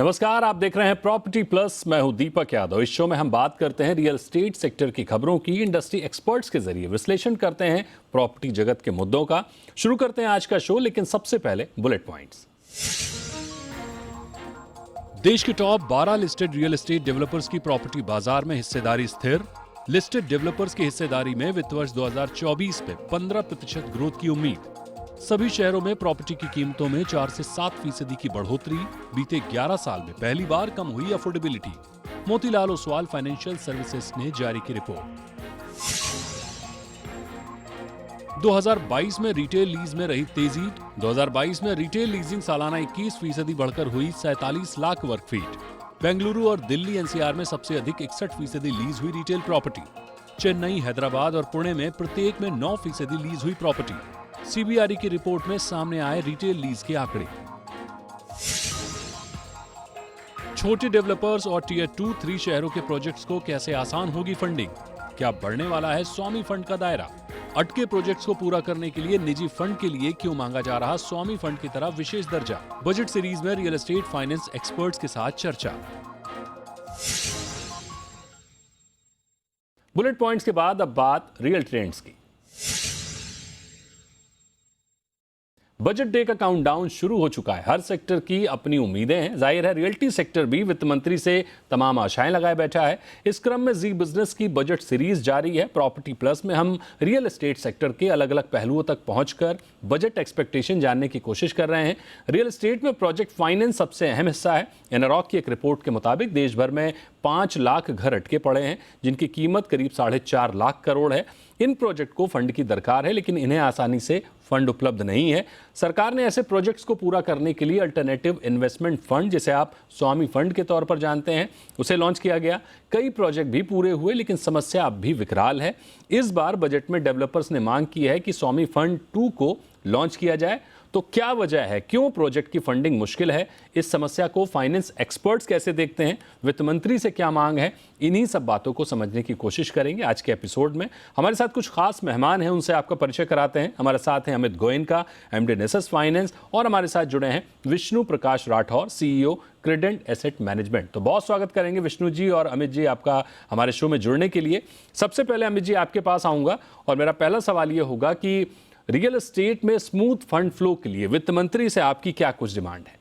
नमस्कार, आप देख रहे हैं प्रॉपर्टी प्लस। मैं हूं दीपक यादव। इस शो में हम बात करते हैं रियल एस्टेट सेक्टर की खबरों की, इंडस्ट्री एक्सपर्ट्स के जरिए विश्लेषण करते हैं प्रॉपर्टी जगत के मुद्दों का। शुरू करते हैं आज का शो, लेकिन सबसे पहले बुलेट पॉइंट्स। देश के top 12 listed real estate developers की प्रॉपर्टी बाजार में हिस्सेदारी स्थिर। लिस्टेड डेवलपर्स की हिस्सेदारी में वित्त वर्ष 2024 में 15% ग्रोथ की उम्मीद। सभी शहरों में प्रॉपर्टी की कीमतों में 4 से 7% की बढ़ोतरी। बीते 11 साल में पहली बार कम हुई affordability. Motilal Oswal financial services ने जारी की रिपोर्ट। 2022 में रिटेल लीज में रही तेजी। 2022 में रिटेल लीजिंग सालाना 21% बढ़कर हुई 47 लाख वर्ग फीट। बेंगलुरु और दिल्ली एनसीआर में सबसे अधिक 61% लीज हुई रिटेल प्रॉपर्टी। चेन्नई, हैदराबाद और पुणे में प्रत्येक में 9% लीज हुई प्रॉपर्टी। सीबीआरई की रिपोर्ट में सामने आए रिटेल लीज के आंकड़े। छोटे डेवलपर्स और टियर 2-3 शहरों के प्रोजेक्ट्स को कैसे आसान होगी फंडिंग? क्या बढ़ने वाला है स्वामी फंड का दायरा? अटके प्रोजेक्ट्स को पूरा करने के लिए निजी फंड के लिए क्यों मांगा जा रहा स्वामी फंड की तरह विशेष दर्जा? बजट सीरीज में रियल एस्टेट फाइनेंस एक्सपर्ट्स के साथ चर्चा। बुलेट पॉइंट्स के बाद अब बात रियल ट्रेंड्स की। बजट डे का काउंटडाउन शुरू हो चुका है। हर सेक्टर की अपनी उम्मीदें हैं। जाहिर है रियल्टी सेक्टर भी वित्त मंत्री से तमाम आशाएं लगाए बैठा है। इस क्रम में जी बिजनेस की बजट सीरीज जारी है। प्रॉपर्टी प्लस में हम रियल एस्टेट सेक्टर के अलग अलग पहलुओं तक पहुंचकर बजट एक्सपेक्टेशन जानने की कोशिश कर रहे हैं। रियल एस्टेट में प्रोजेक्ट फाइनेंस सबसे अहम हिस्सा है। एनारॉक की एक रिपोर्ट के मुताबिक देश भर में 5 लाख घर अटके पड़े हैं, जिनकी कीमत करीब 4.5 लाख करोड़ है। इन प्रोजेक्ट को फंड की दरकार है, लेकिन इन्हें आसानी से फंड उपलब्ध नहीं है। सरकार ने ऐसे प्रोजेक्ट्स को पूरा करने के लिए अल्टरनेटिव इन्वेस्टमेंट फंड, जिसे आप स्वामी फंड के तौर पर जानते हैं, उसे लॉन्च किया गया। कई प्रोजेक्ट भी पूरे हुए, लेकिन समस्या अब भी विकराल है। इस बार बजट में डेवलपर्स ने मांग की है कि स्वामी फंड 2 को लॉन्च किया जाए। तो क्या वजह है, क्यों प्रोजेक्ट की फंडिंग मुश्किल है? इस समस्या को फाइनेंस एक्सपर्ट्स कैसे देखते हैं? वित्त मंत्री से क्या मांग है? इन्हीं सब बातों को समझने की कोशिश करेंगे आज के एपिसोड में। हमारे साथ कुछ खास मेहमान हैं, उनसे आपका परिचय कराते हैं। हमारे साथ हैं अमित गोयनका, एमडी नेसेस फाइनेंस, और हमारे साथ जुड़े हैं विष्णु प्रकाश राठौर, सीईओ क्रेडेंट एसेट मैनेजमेंट। तो बहुत स्वागत करेंगे विष्णु जी और अमित जी आपका हमारे शो में जुड़ने के लिए। सबसे पहले अमित जी आपके पास आऊंगा और मेरा पहला सवाल ये होगा कि रियल एस्टेट में स्मूथ फंड फ्लो के लिए वित्त मंत्री से आपकी क्या कुछ डिमांड है?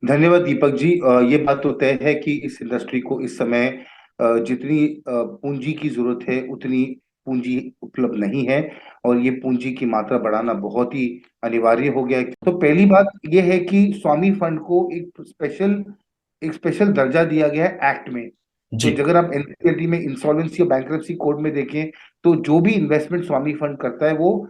धन्यवाद दीपक जी। ये बात तो तय है कि इस इंडस्ट्री को इस समय जितनी पूंजी की जरूरत है उतनी पूंजी उपलब्ध नहीं है, और ये पूंजी की मात्रा बढ़ाना बहुत ही अनिवार्य हो गया है। तो पहली बात ये है कि स्वामी फंड को एक स्पेशल दर्जा दिया गया है एक्ट में। तो जी। अगर आप एनसीएलटी में, इंसॉल्वेंसी और बैंक्रप्सी कोड में देखें, तो जो भी इन्वेस्टमेंट स्वामी फंड करता है वो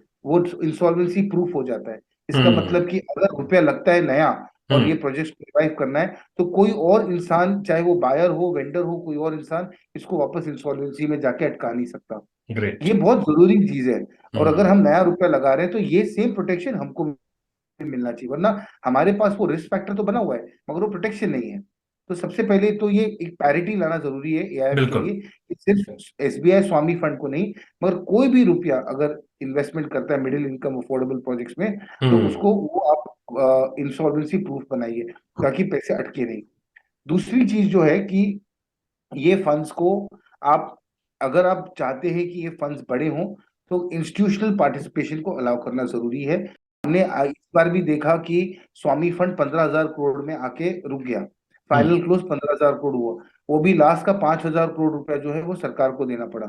इंसॉल्वेंसी प्रूफ हो जाता है। इसका मतलब कि अगर रुपया लगता है नया और ये प्रोजेक्ट रिवाइव करना है, तो कोई और इंसान, चाहे वो बायर हो, वेंडर हो, कोई और इंसान इसको वापस इंसॉल्वेंसी में जाके अटका नहीं सकता। ग्रेट। ये बहुत जरूरी चीज है। और अगर हम नया रुपया लगा रहे हैं तो ये सेम प्रोटेक्शन हमको मिलना चाहिए, वरना हमारे पास वो रिस्क फैक्टर तो बना हुआ है मगर वो प्रोटेक्शन नहीं है। तो सबसे पहले तो ये एक पैरिटी लाना जरूरी है एआईएफ के बिल्कुल। लिए कि सिर्फ एसबीआई स्वामी फंड को नहीं, मगर कोई भी रुपया अगर इन्वेस्टमेंट करता है मिडिल इनकम अफोर्डेबल प्रोजेक्ट्स में, तो उसको वो आप इंसॉल्वेंसी प्रूफ बनाइए ताकि पैसे अटके नहीं। दूसरी चीज जो है कि ये फंड्स को आप, अगर आप चाहते हैं कि ये फंड्स बड़े हों, तो इंस्टीट्यूशनल पार्टिसिपेशन को अलाउ करना जरूरी है। हमने इस बार भी देखा कि स्वामी फंड 15,000 करोड़ में आके रुक गया। फाइनल क्लोज 15,000 करोड़ हुआ, वो भी लास्ट का 5,000 करोड़ रुपया जो है वो सरकार को देना पड़ा।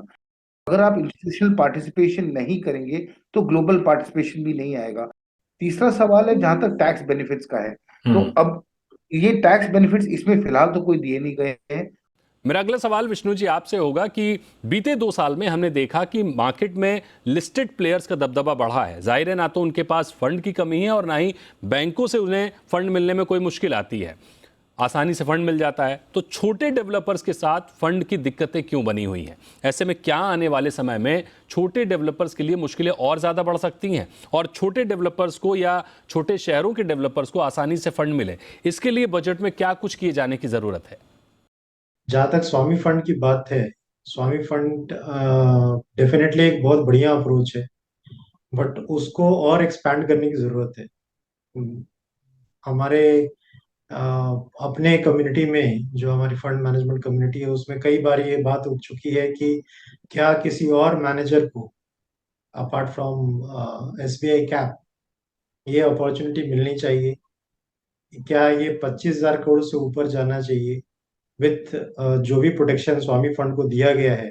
अगर आप इंस्टीट्यूशनल पार्टिसिपेशन नहीं करेंगे तो ग्लोबल पार्टिसिपेशन भी नहीं आएगा। तीसरा सवाल है जहां तक टैक्स बेनिफिट्स का है, तो अब ये टैक्स बेनिफिट्स इसमें फिलहाल तो कोई दिए नहीं गए हैं। मेरा अगला सवाल विष्णु जी आपसे होगा कि बीते 2 साल में हमने देखा कि मार्केट में लिस्टेड प्लेयर्स का दबदबा बढ़ा है। जाहिर है ना तो उनके पास फंड की कमी है और ना ही बैंकों से उन्हें फंड मिलने में कोई मुश्किल आती है। आसानी से फंड मिल जाता है। तो छोटे डेवलपर्स के साथ फंड की दिक्कतें क्यों बनी हुई हैं? ऐसे में क्या आने वाले समय में छोटे डेवलपर्स के लिए मुश्किलें और ज़्यादा बढ़ सकती हैं और छोटे डेवलपर्स को या छोटे शहरों के डेवलपर्स को आसानी से फंड मिले, इसके लिए बजट में क्या कुछ किए जाने की ज़रूरत है? जहाँ तक स्वामी फंड की बात है, स्वामी फंड डेफिनेटली एक बहुत बढ़िया अप्रोच है, बट उसको और एक्सपैंड करने की जरूरत है। हमारे अपने कम्युनिटी में, जो हमारी फंड मैनेजमेंट कम्युनिटी है, उसमें कई बार ये बात उठ चुकी है कि क्या किसी और मैनेजर को अपार्ट फ्रॉम एसबीआई कैप ये अपॉर्चुनिटी मिलनी चाहिए। क्या ये 25,000 करोड़ से ऊपर जाना चाहिए विथ जो भी प्रोटेक्शन स्वामी फंड को दिया गया है,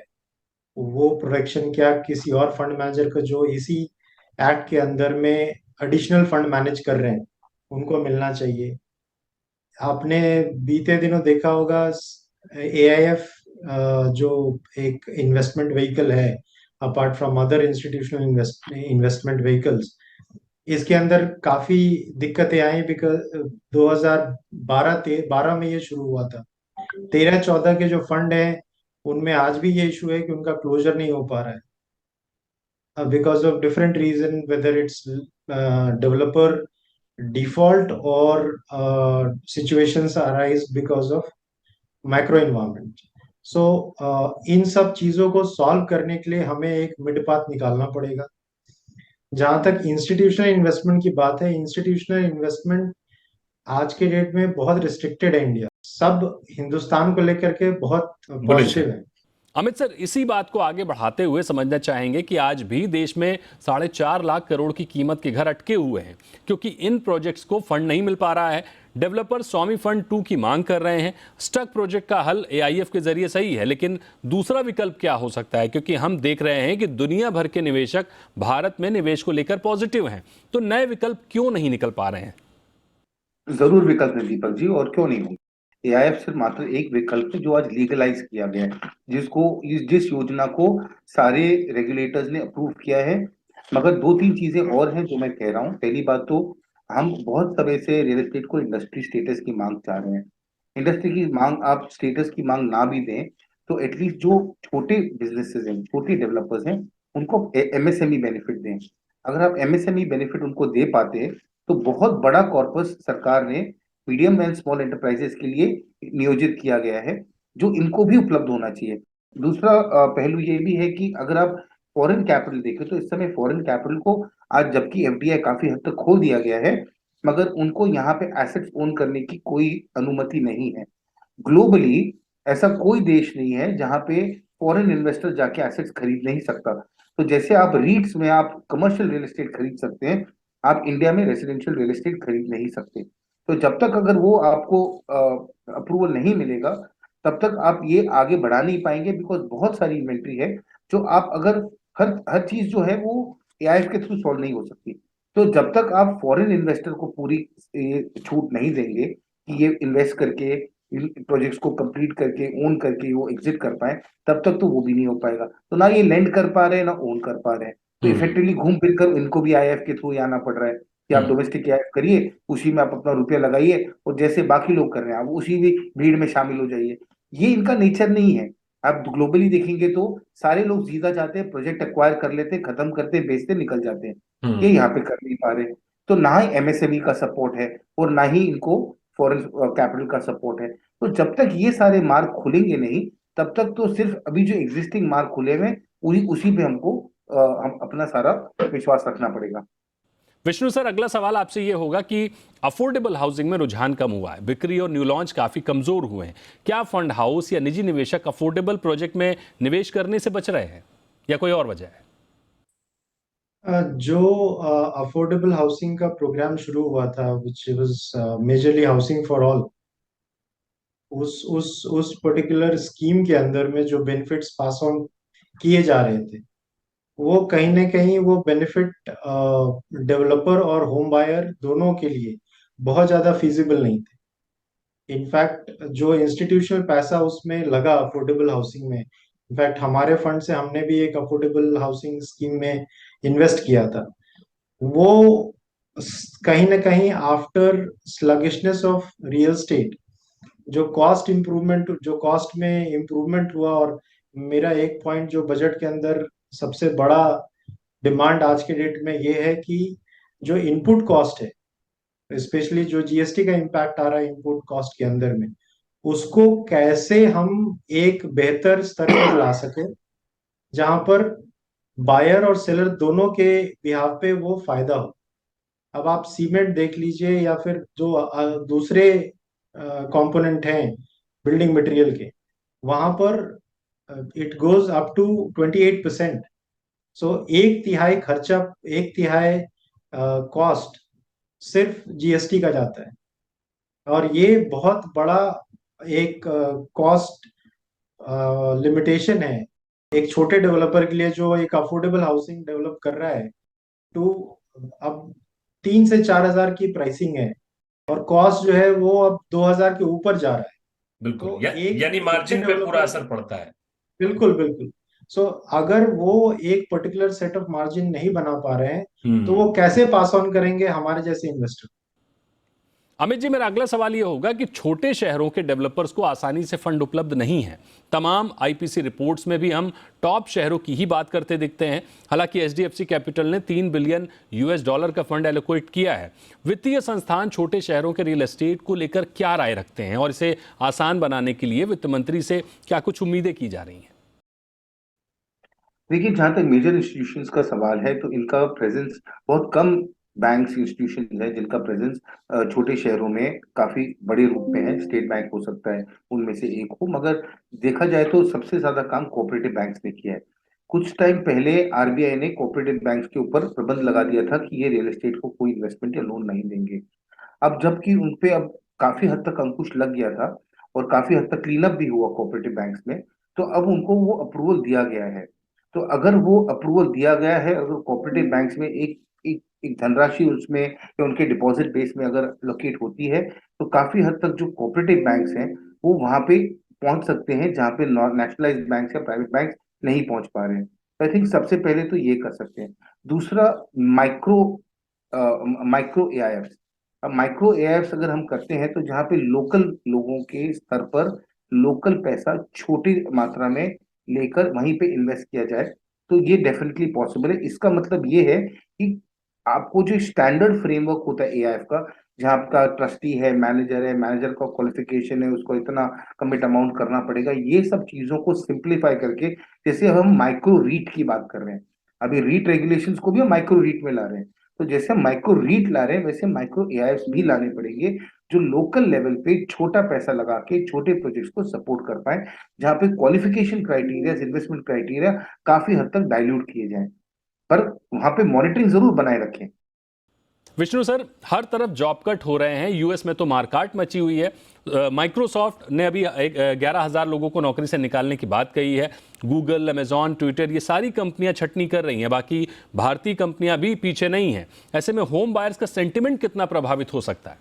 वो प्रोटेक्शन क्या किसी और फंड मैनेजर को जो इसी एक्ट के अंदर में एडिशनल फंड मैनेज कर रहे हैं उनको मिलना चाहिए। आपने बीते दिनों देखा होगा एआईएफ जो एक इन्वेस्टमेंट व्हीकल है apart from other institutional investment vehicles, इसके अंदर काफी दिक्कतें आई बिकॉज 2012 में ये शुरू हुआ था। 13-14 के जो फंड है उनमें आज भी ये इशू है कि उनका क्लोजर नहीं हो पा रहा है because of different reason, whether it's developer default or situations arise because of macro environment. So इन सब चीजों को सॉल्व करने के लिए हमें एक मिड पाथ निकालना पड़ेगा। जहां तक इंस्टीट्यूशनल इन्वेस्टमेंट की बात है, इंस्टीट्यूशनल इन्वेस्टमेंट आज के डेट में बहुत रिस्ट्रिक्टेड है। इंडिया सब हिंदुस्तान को लेकर के बहुत बुलिश है। पॉजिटिव है। अमित सर, इसी बात को आगे बढ़ाते हुए समझना चाहेंगे कि आज भी देश में 4.5 लाख करोड़ की कीमत के घर अटके हुए हैं क्योंकि इन प्रोजेक्ट्स को फंड नहीं मिल पा रहा है। डेवलपर स्वामी फंड 2 की मांग कर रहे हैं। स्टक प्रोजेक्ट का हल एआईएफ के जरिए सही है, लेकिन दूसरा विकल्प क्या हो सकता है? क्योंकि हम देख रहे हैं कि दुनिया भर के निवेशक भारत में निवेश को लेकर पॉजिटिव हैं, तो नए विकल्प क्यों नहीं निकल पा रहे हैं? जरूर विकल्प है दीपक जी, और क्यों नहीं होंगे। एआईएफ सिर्फ मात्र एक विकल्प है जो आज लीगलाइज किया गया है, जिस योजना को सारे रेगुलेटर्स ने अप्रूव किया है। मगर दो तीन चीजें और हैं जो मैं कह रहा हूँ। पहली बात तो हम बहुत समय से रियल एस्टेट को इंडस्ट्री स्टेटस की मांग चाह रहे हैं। इंडस्ट्री की मांग, आप स्टेटस की मांग ना भी दें तो एटलीस्ट जो छोटे बिजनेसेस हैं, छोटे डेवलपर्स हैं, उनको एमएसएमई बेनिफिट दें। अगर आप एमएसएमई बेनिफिट उनको दे पाते हैं तो बहुत बड़ा कॉर्पस सरकार ने मीडियम एंड स्मॉल एंटरप्राइजेस के लिए नियोजित किया गया है, जो इनको भी उपलब्ध होना चाहिए। दूसरा पहलू ये भी है कि अगर आप फॉरेन कैपिटल देखें तो इस समय फॉरेन कैपिटल को आज, जबकि एफडीआई काफी हद तक खोल दिया गया है, मगर उनको यहाँ पे एसेट्स ओन करने की कोई अनुमति नहीं है। ग्लोबली ऐसा कोई देश नहीं है जहां पे फॉरेन इन्वेस्टर जाके एसेट्स खरीद नहीं सकता। तो जैसे आप रीट्स में आप कमर्शियल रियल एस्टेट खरीद सकते हैं, आप इंडिया में रेसिडेंशियल रियल एस्टेट खरीद नहीं सकते। तो जब तक अगर वो आपको अप्रूवल नहीं मिलेगा, तब तक आप ये आगे बढ़ा नहीं पाएंगे, बिकॉज बहुत सारी इन्वेंट्री है जो आप अगर हर हर चीज जो है वो एआईएफ के थ्रू सॉल्व नहीं हो सकती। तो जब तक आप फॉरेन इन्वेस्टर को पूरी छूट नहीं देंगे कि ये इन्वेस्ट करके इन प्रोजेक्ट्स को कंप्लीट करके ओन करके वो एग्जिट कर पाए, तब तक तो वो भी नहीं हो पाएगा। तो ना ये लेंड कर पा रहे हैं ना ओन कर पा रहे हैं। तो इफेक्टिवली घूम फिर कर इनको भी आईएफ के थ्रू ही आना पड़ रहा है कि आप डोमेस्टिक आईएफ करिए, उसी में आप अपना रुपया लगाइए और जैसे बाकी लोग कर रहे हैं आप उसी भी भीड़ में शामिल हो जाइए। ये इनका नेचर नहीं है। आप ग्लोबली देखेंगे तो सारे लोग जीता चाहते हैं, प्रोजेक्ट एक्वायर कर लेते हैं, खत्म करते हैं, बेचते निकल जाते हैं। ये यहाँ पे कर नहीं पा रहे। तो ना ही एमएसएमई का सपोर्ट है और ना ही इनको फॉरेन कैपिटल का सपोर्ट है। तो जब तक ये सारे मार्ग खुलेंगे नहीं, तब तक तो सिर्फ अभी जो एग्जिस्टिंग मार्ग खुले हुए उसी पे हमको हम अपना सारा विश्वास रखना पड़ेगा। विष्णु सर, अगला सवाल आपसे ये होगा कि अफोर्डेबल हाउसिंग में रुझान कम हुआ है, बिक्री और न्यू लॉन्च काफी कमजोर हुए हैं। क्या फंड हाउस या निजी निवेशक अफोर्डेबल प्रोजेक्ट में निवेश करने से बच रहे हैं या कोई और वजह है? जो अफोर्डेबल हाउसिंग का प्रोग्राम शुरू हुआ था, which was majorly housing for all, उस पर्टिकुलर स्कीम के अंदर में जो बेनिफिट्स पास ऑन किए जा रहे थे, वो कहीं ना कहीं वो बेनिफिट डेवलपर और होम बायर दोनों के लिए बहुत ज्यादा फिजिबल नहीं थे। इनफैक्ट जो इंस्टीट्यूशनल पैसा उसमें लगा अफोर्डेबल हाउसिंग में, इनफैक्ट हमारे फंड से हमने भी एक अफोर्डेबल हाउसिंग स्कीम में इन्वेस्ट किया था, वो कहीं ना कहीं after sluggishness of real estate, जो कॉस्ट में इम्प्रूवमेंट हुआ। और मेरा एक पॉइंट जो बजट के अंदर सबसे बड़ा डिमांड आज के डेट में ये है कि जो इनपुट कॉस्ट है, स्पेशली जो जीएसटी का इम्पैक्ट आ रहा है इनपुट कॉस्ट के अंदर में, उसको कैसे हम एक बेहतर स्तर पर ला सके जहां पर बायर और सेलर दोनों के बिहाफ पे वो फायदा हो। अब आप सीमेंट देख लीजिए या फिर जो दूसरे कंपोनेंट हैं बिल्डिंग मटेरियल के, वहां पर इट गोज अप टू 28%। सो एक तिहाई खर्चा, एक तिहाई कॉस्ट सिर्फ जीएसटी का जाता है। और ये बहुत बड़ा एक कॉस्ट लिमिटेशन है एक छोटे डेवलपर के लिए जो एक अफोर्डेबल हाउसिंग डेवलप कर रहा है। टू अब 3 से 4 हजार की प्राइसिंग है और कॉस्ट जो है वो अब 2 हजार के ऊपर जा रहा है। बिल्कुल, तो एक यानी छोटे मार्जिन पे पूरा डेवलपर, असर पड़ता है। बिल्कुल बिल्कुल। सो अगर वो एक पर्टिकुलर सेट ऑफ मार्जिन नहीं बना पा रहे हैं तो वो कैसे पास ऑन करेंगे हमारे जैसे इन्वेस्टर। अमित जी, मेरा अगला सवाल यह होगा कि छोटे शहरों के डेवलपर्स को आसानी से फंड उपलब्ध नहीं है। तमाम आईपीसी रिपोर्ट्स में भी हम टॉप शहरों की ही बात करते दिखते हैं। हालांकि एचडीएफसी कैपिटल ने $3 बिलियन का फंड एलोकेट किया है। वित्तीय संस्थान छोटे शहरों के रियल एस्टेट को लेकर क्या राय रखते हैं और इसे आसान बनाने के लिए वित्त मंत्री से क्या कुछ उम्मीदें की जा रही हैं? देखिए, जहां तक मेजर इंस्टीट्यूशंस का सवाल है तो इनका प्रेजेंस बहुत कम, बैंक्स इंस्टीट्यूशन है जिनका प्रेजेंस छोटे शहरों में काफी बड़े रूप में है। स्टेट बैंक हो सकता है उनमें से एक हो, मगर देखा जाए तो सबसे ज्यादा काम कोऑपरेटिव बैंक्स ने किया है। कुछ टाइम पहले आरबीआई ने कोऑपरेटिव बैंक्स के ऊपर प्रतिबंध लगा दिया था कि ये रियल एस्टेट को कोई इन्वेस्टमेंट या लोन नहीं देंगे। अब जबकि उनपे अब काफी हद तक अंकुश लग गया था और काफी हद तक क्लीन अप भी हुआ कोऑपरेटिव बैंक्स में, तो अब उनको वो अप्रूवल दिया गया है। तो अगर वो अप्रूवल दिया गया है, अगर कोऑपरेटिव बैंक्स में एक एक एक धनराशि उसमें या उनके डिपॉजिट बेस में अगर लोकेट होती है, तो काफी हद तक जो कोऑपरेटिव बैंक्स हैं वो वहां पे पहुंच सकते हैं जहां पे नेशनलाइज्ड बैंक्स या प्राइवेट बैंक नहीं पहुंच पा रहे हैं। आई थिंक सबसे पहले तो ये कर सकते हैं। दूसरा, माइक्रो माइक्रो एआईएफ। अब माइक्रो एआईएफ अगर हम करते हैं तो जहाँ पे लोकल लोगों के स्तर पर लोकल पैसा छोटी मात्रा में लेकर वहीं पे इन्वेस्ट किया जाए, तो ये डेफिनेटली पॉसिबल है। इसका मतलब ये है कि आपको जो स्टैंडर्ड फ्रेमवर्क होता है एआईएफ का, जहाँ आपका ट्रस्टी है, मैनेजर का क्वालिफिकेशन है, उसको इतना कमिट अमाउंट करना पड़ेगा, ये सब चीजों को सिंप्लीफाई करके, जैसे हम माइक्रो रीट की बात कर रहे हैं, अभी रीट रेगुलेशंस को भी हम माइक्रो रीट में ला रहे हैं, तो जैसे हम माइक्रो रीट ला रहे हैं वैसे माइक्रो एआईएफ भी लाने पड़ेंगे जो लोकल लेवल पे छोटा पैसा लगा के छोटे प्रोजेक्ट्स को सपोर्ट कर पाए, जहां पे क्वालिफिकेशन क्राइटेरिया, इन्वेस्टमेंट क्राइटेरिया काफी हद तक डाइल्यूट किए जाएं, पर वहां पे मॉनिटरिंग जरूर बनाए रखें। विष्णु सर, हर तरफ जॉब कट हो रहे हैं। यूएस में तो मारकाट मची हुई है। माइक्रोसॉफ्ट ने अभी 11,000 लोगों को नौकरी से निकालने की बात कही है। गूगल, अमेजॉन, ट्विटर, ये सारी कंपनियां छटनी कर रही हैं। बाकी भारतीय कंपनियां भी पीछे नहीं हैं। ऐसे में होम बायर्स का सेंटिमेंट कितना प्रभावित हो सकता है?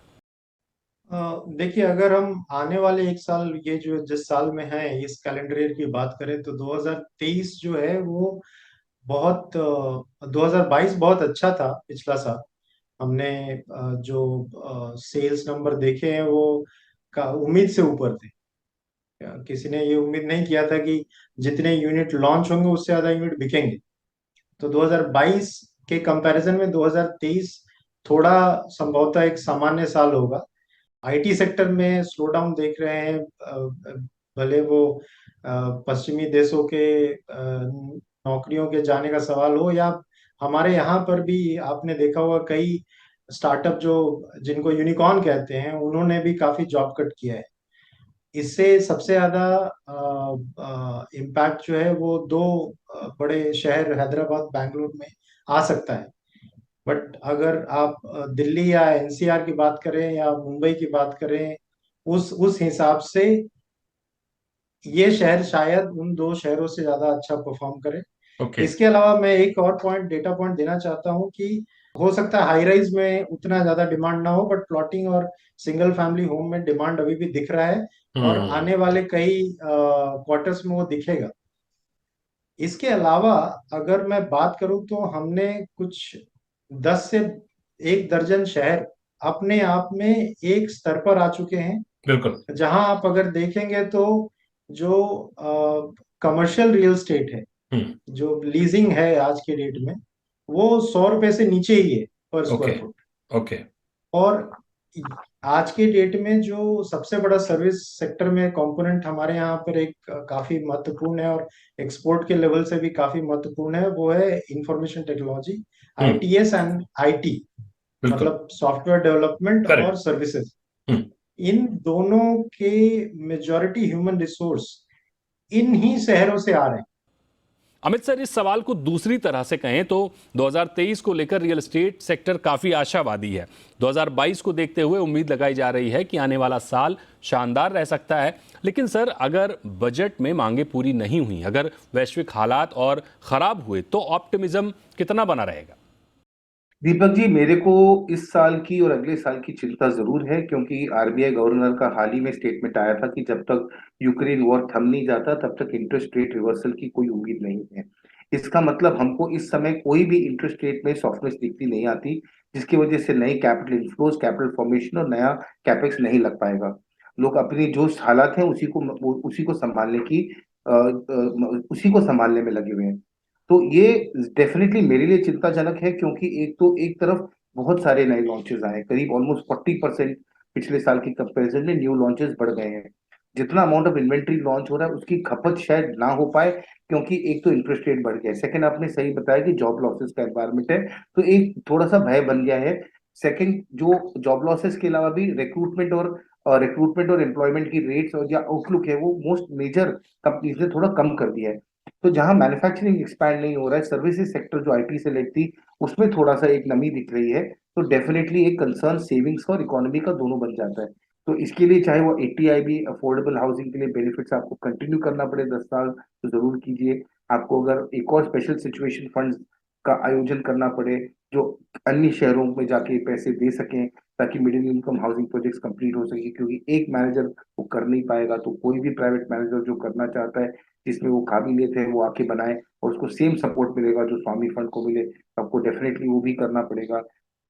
देखिए, अगर हम आने वाले एक साल, ये जो जिस साल में है, इस कैलेंडर ईयर की बात करें तो 2023 जो है वो बहुत 2022 बहुत अच्छा था पिछला साल। हमने जो सेल्स नंबर देखे हैं वो का उम्मीद से ऊपर थे। किसी ने ये उम्मीद नहीं किया था कि जितने यूनिट लॉन्च होंगे उससे ज्यादा यूनिट बिकेंगे। तो 2022 के कंपैरिजन में 2023 थोड़ा संभवतः एक सामान्य साल होगा। आईटी सेक्टर में स्लो डाउन देख रहे हैं, भले वो पश्चिमी देशों के नौकरियों के जाने का सवाल हो या हमारे यहाँ पर भी आपने देखा होगा कई स्टार्टअप जो जिनको यूनिकॉर्न कहते हैं उन्होंने भी काफी जॉब कट किया है। इससे सबसे ज्यादा इम्पैक्ट जो है वो दो बड़े शहर हैदराबाद बैंगलोर में आ सकता है। बट अगर आप दिल्ली या एनसीआर की बात करें या मुंबई की बात करें, उस हिसाब से ये शहर शायद उन दो शहरों से ज्यादा अच्छा परफॉर्म करे। इसके अलावा मैं एक और डेटा पॉइंट देना चाहता हूं कि हो सकता है हाई राइज में उतना ज्यादा डिमांड ना हो, बट प्लॉटिंग और सिंगल फैमिली होम में डिमांड अभी भी दिख रहा है और आने वाले कई क्वार्टर्स में वो दिखेगा। इसके अलावा अगर मैं बात करूं तो हमने कुछ 10 से 1 दर्जन शहर अपने आप में एक स्तर पर आ चुके हैं। बिल्कुल। जहां आप अगर देखेंगे तो जो कमर्शियल रियल एस्टेट है, जो लीजिंग है आज के डेट में, वो 100 रुपए से नीचे ही है पर स्क्वायर फुट। ओके। और आज के डेट में जो सबसे बड़ा सर्विस सेक्टर में कंपोनेंट हमारे यहाँ पर एक काफी महत्वपूर्ण है और एक्सपोर्ट के लेवल से भी काफी महत्वपूर्ण है, वो है information technology, ITS and IT, मतलब सॉफ्टवेयर डेवलपमेंट और सर्विसेज। इन दोनों के मेजॉरिटी ह्यूमन रिसोर्स इन ही शहरों से आ रहे हैं। अमित सर, इस सवाल को दूसरी तरह से कहें तो 2023 को लेकर रियल एस्टेट सेक्टर काफी आशावादी है। 2022 को देखते हुए उम्मीद लगाई जा रही है कि आने वाला साल शानदार रह सकता है। लेकिन सर, अगर बजट में मांगे पूरी नहीं हुई, अगर वैश्विक हालात और खराब हुए, तो ऑप्टिमिज्म कितना बना रहेगा? दीपक जी, मेरे को इस साल की और अगले साल की चिंता जरूर है, क्योंकि आरबीआई गवर्नर का हाल ही में स्टेटमेंट आया था कि जब तक यूक्रेन वॉर थम नहीं जाता तब तक इंटरेस्ट रेट रिवर्सल की कोई उम्मीद नहीं है। इसका मतलब हमको इस समय कोई भी इंटरेस्ट रेट में सॉफ्टनेस दिखती नहीं आती, जिसकी वजह से नई कैपिटल इनफ्लोज, कैपिटल फॉर्मेशन और नया कैपेक्स नहीं लग पाएगा। लोग अपनी जो हालात है उसी को संभालने की उसी को संभालने में लगे हुए हैं। तो ये डेफिनेटली मेरे लिए चिंताजनक है, क्योंकि एक तरफ बहुत सारे नए लॉन्चेस आए, करीब ऑलमोस्ट 40% पिछले साल की कंपैरिजन में न्यू लॉन्चेस बढ़ गए हैं। जितना अमाउंट ऑफ इन्वेंट्री लॉन्च हो रहा है उसकी खपत शायद ना हो पाए, क्योंकि एक तो इंटरेस्ट रेट बढ़ गया है, सेकंड आपने सही बताया कि जॉब लॉसेस का एनवायरमेंट है, तो एक थोड़ा सा भय बन गया है। सेकंड, जो जॉब लॉसेस के अलावा भी रिक्रूटमेंट और एम्प्लॉयमेंट की रेट्स और जो आउटलुक है वो मोस्ट मेजर कंपनीज ने थोड़ा कम कर दिया है। तो जहां मैन्युफैक्चरिंग एक्सपैंड नहीं हो रहा है, सर्विसेज सेक्टर जो आईटी से लेती थी उसमें थोड़ा सा एक नमी दिख रही है। तो डेफिनेटली एक कंसर्न सेविंग्स का और इकोनॉमी का दोनों बन जाता है। तो इसके लिए चाहे वो एटीआई भी, अफोर्डेबल हाउसिंग के लिए बेनिफिट्स आपको कंटिन्यू करना पड़े 10 साल, तो जरूर कीजिए। आपको अगर एक और स्पेशल सिचुएशन फंड का आयोजन करना पड़े जो अन्य शहरों में जाके पैसे दे सकें, ताकि middle income housing projects complete हो सके, क्योंकि एक मैनेजर वो कर नहीं पाएगा, तो कोई भी प्राइवेट मैनेजर जो करना चाहता है, जिसमें वो काबिलियत है, वो आके बनाए और उसको सेम सपोर्ट मिलेगा जो स्वामी फंड को मिले, तो आपको डेफिनेटली वो भी करना पड़ेगा।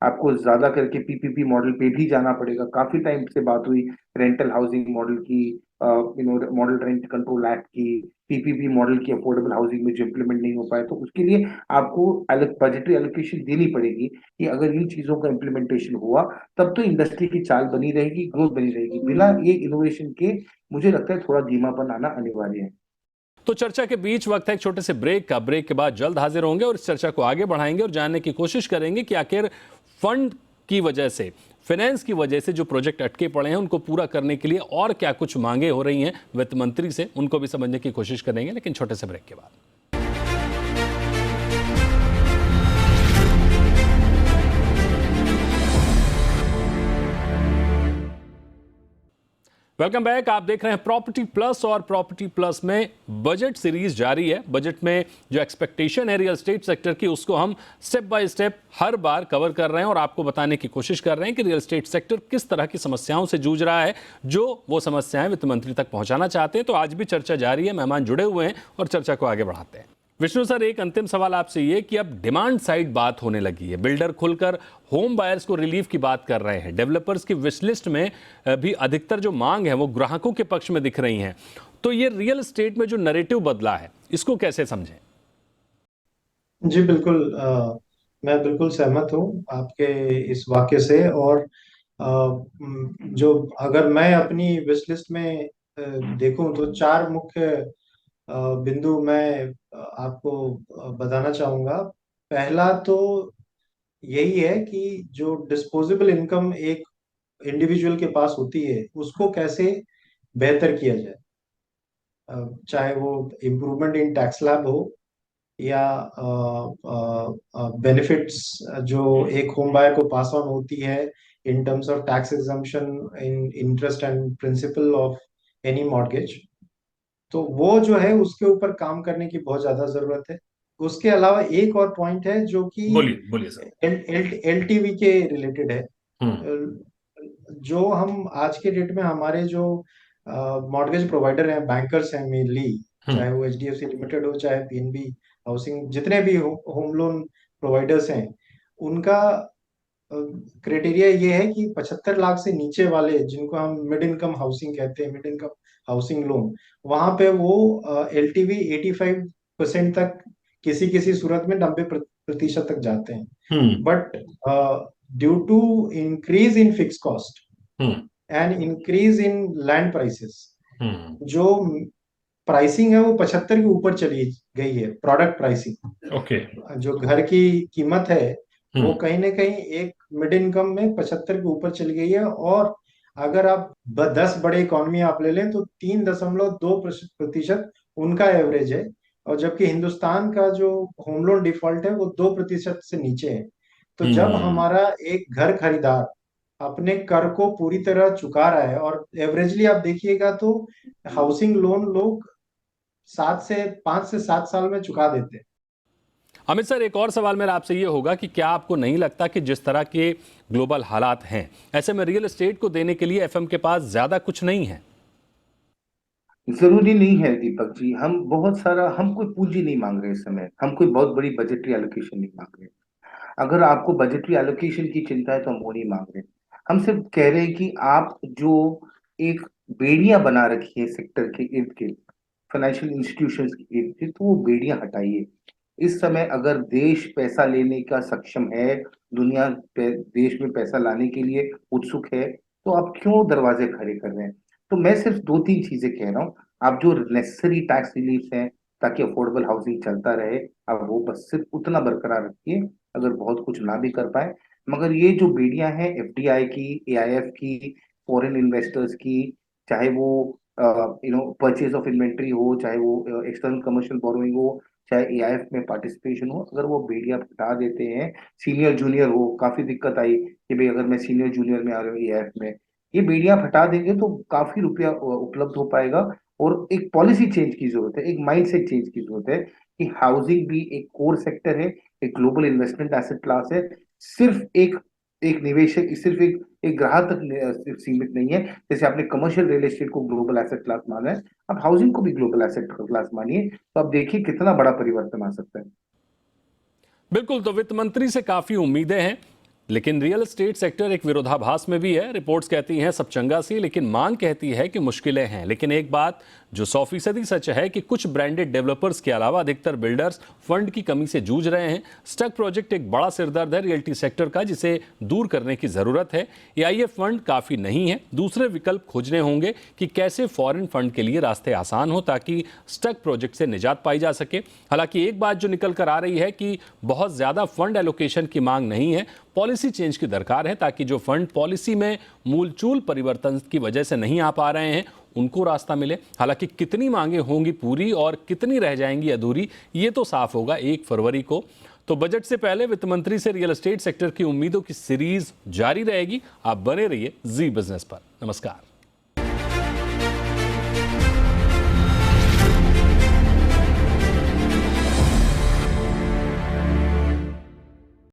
आपको ज्यादा करके पीपीपी मॉडल पे भी जाना पड़ेगा। काफी टाइम से बात हुई रेंटल हाउसिंग मॉडल की, मॉडल रेंट कंट्रोल एक्ट की, पीपीपी मॉडल की अफोर्डेबल हाउसिंग में जो इम्प्लीमेंट नहीं हो पाए, तो उसके लिए आपको अलग बजटरी एलोकेशन देनी पड़ेगी कि अगर इन चीजों का इम्प्लीमेंटेशन हुआ तब तो इंडस्ट्री की चाल बनी रहेगी, ग्रोथ बनी रहेगी। बिना ये इनोवेशन के मुझे लगता है थोड़ा धीमापन आना अनिवार्य है। तो चर्चा के बीच वक्त है एक छोटे से ब्रेक का। ब्रेक के बाद जल्द हाजिर होंगे और इस चर्चा को आगे बढ़ाएंगे और जानने की कोशिश करेंगे कि आखिर फंड की वजह से, फाइनेंस की वजह से जो प्रोजेक्ट अटके पड़े हैं उनको पूरा करने के लिए और क्या कुछ मांगे हो रही हैं वित्त मंत्री से, उनको भी समझने की कोशिश करेंगे, लेकिन छोटे से ब्रेक के बाद। Welcome back. आप देख रहे हैं प्रॉपर्टी प्लस और प्रॉपर्टी प्लस में बजट सीरीज जारी है। बजट में जो एक्सपेक्टेशन है रियल एस्टेट सेक्टर की, उसको हम step by step her bar cover कर रहे हैं और आपको बताने की कोशिश कर रहे हैं कि रियल एस्टेट सेक्टर किस तरह की समस्याओं से जूझ रहा है, जो वो समस्याएं वित्त मंत्री तक पहुंचाना चाहते हैं। तो आज भी चर्चा जारी है, मेहमान जुड़े हुए हैं और चर्चा को आगे बढ़ाते हैं। विष्णु सर, एक अंतिम सवाल आपसे ये कि अब डिमांड साइड बात होने लगी है, बिल्डर खुलकर होम बायर्स को रिलीफ की बात कर रहे हैं, डेवलपर्स की विश लिस्ट में भी अधिकतर जो मांग है वो ग्राहकों के पक्ष में दिख रही हैं। तो ये रियल एस्टेट में जो नैरेटिव बदला है, इसको कैसे समझें? जी बिल्कुल, मैं बिल्कुल सहमत हूँ आपके इस वाक्य से। और जो अगर मैं अपनी विश लिस्ट में देखूं तो चार मुख्य बिंदु मैं आपको बताना चाहूंगा। पहला तो यही है कि जो डिस्पोजेबल इनकम एक इंडिविजुअल के पास होती है उसको कैसे बेहतर किया जाए। चाहे वो इम्प्रूवमेंट इन टैक्स स्लैब हो या बेनिफिट्स जो एक होम बायर को पास ऑन होती है in terms of tax exemption in interest and principle of any mortgage, तो वो जो है उसके ऊपर काम करने की बहुत ज्यादा जरूरत है। उसके अलावा एक और पॉइंट है जो कि बोलिए बोलिए सर। एलटीवी के रिलेटेड है। हम्म। जो हम आज के डेट में हमारे जो मॉर्गेज प्रोवाइडर हैं, बैंकर्स हैं मेनली, चाहे वो एचडीएफसी लिमिटेड हो चाहे पीएनबी हाउसिंग, जितने भी होम लोन प्रोवाइडर्स हैं, उनका क्राइटेरिया ये है कि 75 लाख से नीचे वाले, जिनको हम मिड इनकम हाउसिंग कहते हैं, मिड इनकम हाउसिंग लोन, वहां पे वो एलटीवी 85% तक, किसी किसी सूरत में 90% तक जाते हैं। But due to increase in fix cost and increase in land prices, जो प्राइसिंग है वो 75 के ऊपर चली गई है। Product pricing, okay. जो घर की कीमत है वो कहीं ना कहीं एक मिड इनकम में 75 के ऊपर चली गई है। और अगर आप 10 बड़े इकोनॉमी आप ले लें तो 3.2% उनका एवरेज है, और जबकि हिंदुस्तान का जो होम लोन डिफॉल्ट है वो 2% से नीचे है। तो जब हम्म। हमारा एक घर खरीदार अपने कर को पूरी तरह चुका रहा है, और एवरेजली आप देखिएगा तो हाउसिंग लोन लोग 5 से 7 साल में चुका देते हैं। अमित सर, एक और सवाल मेरा आपसे ये होगा कि क्या आपको नहीं लगता कि जिस तरह के ग्लोबल हालात हैं, ऐसे में रियल एस्टेट को देने के लिए एफएम के पास ज्यादा कुछ नहीं है? जरूरी नहीं है दीपक जी, हम कोई पूंजी नहीं मांग रहे इस समय, हम कोई बहुत बड़ी बजटरी एलोकेशन नहीं मांग रहे। अगर आपको बजटरी एलोकेशन की चिंता है तो हम वो नहीं मांग रहे। हम सिर्फ कह रहे हैं कि आप जो एक बेड़ियां बना रखी है सेक्टर के इर्द गिर्द, फाइनेंशियल इंस्टीट्यूशंस के इर्द गिर्द, तो वो बेड़ियां हटाइए। इस समय अगर देश पैसा लेने का सक्षम है, देश में पैसा लाने के लिए उत्सुक है, तो आप क्यों दरवाजे खड़े कर रहे हैं? तो मैं सिर्फ दो तीन चीजें कह रहा हूँ। आप जो नेसेसरी टैक्स रिलीफ है ताकि अफोर्डेबल हाउसिंग चलता रहे, आप वो बस सिर्फ उतना बरकरार रखिए, अगर बहुत कुछ ना भी कर पाए। मगर ये जो बेड़ियां हैं एफडीआई की, एआईएफ की, फॉरेन इन्वेस्टर्स की, चाहे वो परचेज ऑफ इन्वेंट्री हो, चाहे वो एक्सटर्नल कमर्शियल बोरोइंग हो, चाहे एआईएफ में पार्टिसिपेशन हो, अगर वो बेड़ियां हटा देते हैं, सीनियर जूनियर हो, काफी दिक्कत आई कि भाई अगर मैं सीनियर जूनियर में आ रहा हूँ एआईएफ में, ये बेड़ियां हटा देंगे तो काफी रुपया उपलब्ध हो पाएगा। और एक पॉलिसी चेंज की जरूरत है, एक माइंडसेट चेंज की जरूरत है कि हाउसिंग भी एक कोर सेक्टर है, एक ग्लोबल इन्वेस्टमेंट एसेट क्लास है। सिर्फ एक एक निवेशक, सिर्फ एक ग्राहक तक सिर्फ सीमित नहीं है। जैसे आपने कमर्शियल रियल एस्टेट को ग्लोबल एसेट क्लास माना है, आप हाउसिंग को भी ग्लोबल एसेट क्लास मानिए, तो आप देखिए कितना बड़ा परिवर्तन आ सकता है। बिल्कुल, तो वित्त मंत्री से काफी उम्मीदें हैं, लेकिन रियल एस्टेट सेक्टर एक विरोधाभास में भी है। रिपोर्ट्स कहती हैं सब चंगा सी, लेकिन मांग कहती है कि मुश्किलें हैं। लेकिन एक बात जो 100% सच है कि कुछ ब्रांडेड डेवलपर्स के अलावा अधिकतर बिल्डर्स फंड की कमी से जूझ रहे हैं। स्टक प्रोजेक्ट एक बड़ा सिरदर्द है रियल्टी सेक्टर का, जिसे दूर करने की जरूरत है। एआईएफ फंड काफी नहीं है, दूसरे विकल्प खोजने होंगे कि कैसे फॉरेन फंड के लिए रास्ते आसान हो ताकि स्टक प्रोजेक्ट से निजात पाई जा सके। हालांकि एक बात जो निकल कर आ रही है कि बहुत ज्यादा फंड एलोकेशन की मांग नहीं है, पॉलिसी चेंज की दरकार है ताकि जो फंड पॉलिसी में मूलचूल परिवर्तन की वजह से नहीं आ पा रहे हैं उनको रास्ता मिले। हालांकि कितनी मांगे होंगी पूरी और कितनी रह जाएंगी अधूरी, ये तो साफ होगा 1 फरवरी को। तो बजट से पहले वित्त मंत्री से रियल एस्टेट सेक्टर की उम्मीदों की सीरीज जारी रहेगी। आप बने रहिए जी बिजनेस पर। नमस्कार।